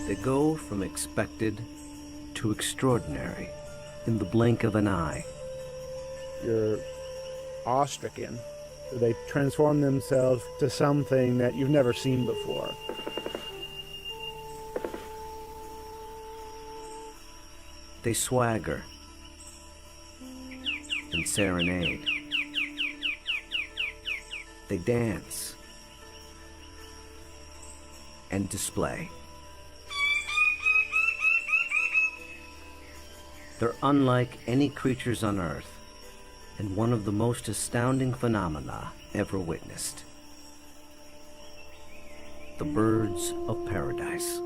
They go from expected to extraordinary in the blink of an eye. You're awestricken. They transform themselves to something that you've never seen before. They swagger and serenade. They dance and display. They're unlike any creatures on Earth, and one of the most astounding phenomena ever witnessed. The birds of paradise.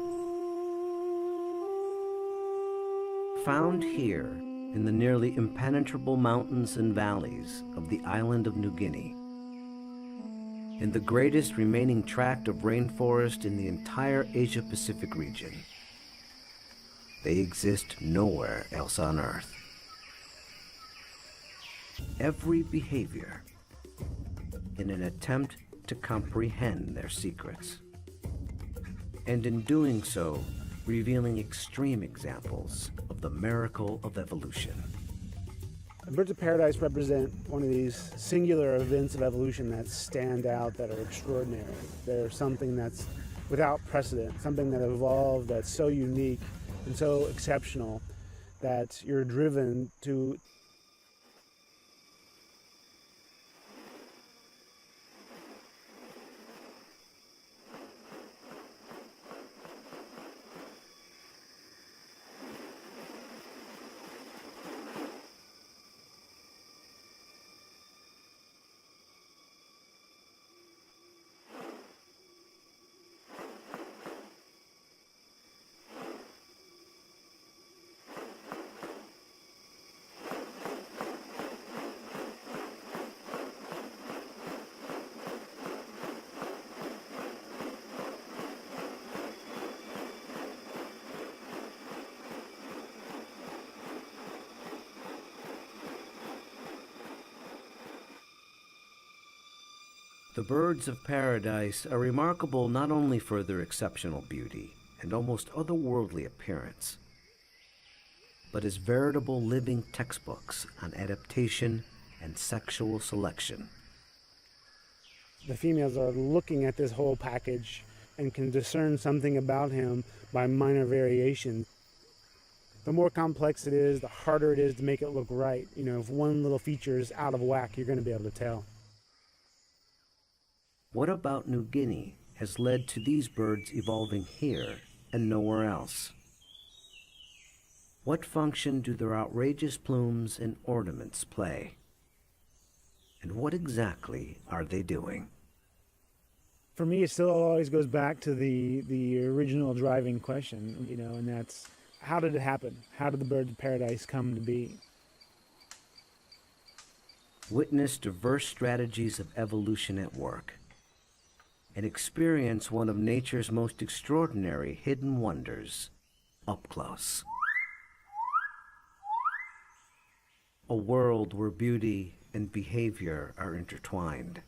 Found here in the nearly impenetrable mountains and valleys of the island of New Guinea, in the greatest remaining tract of rainforest in the entire Asia-Pacific region. They exist nowhere else on Earth. Every behavior in an attempt to comprehend their secrets, and in doing so, revealing extreme examples of the miracle of evolution. Birds of paradise represent one of these singular events of evolution that stand out, that are extraordinary. They're something that's without precedent, something that evolved that's so unique and so exceptional that you're driven to The birds of paradise are remarkable not only for their exceptional beauty and almost otherworldly appearance, but as veritable living textbooks on adaptation and sexual selection. the females are looking at this whole package and can discern something about him by minor variation. The more complex it is, the harder it is to make it look right. You know, if one little feature is out of whack, you're going to be able to tell. What about New Guinea has led to these birds evolving here and nowhere else? What function do their outrageous plumes and ornaments play? And what exactly are they doing? For me, it still always goes back to the original driving question, you know, and that's, how did it happen? How did the birds of paradise come to be? Witness diverse strategies of evolution at work, and experience one of nature's most extraordinary hidden wonders up close. A world where beauty and behavior are intertwined.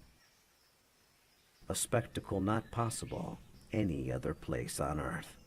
A spectacle not possible any other place on Earth.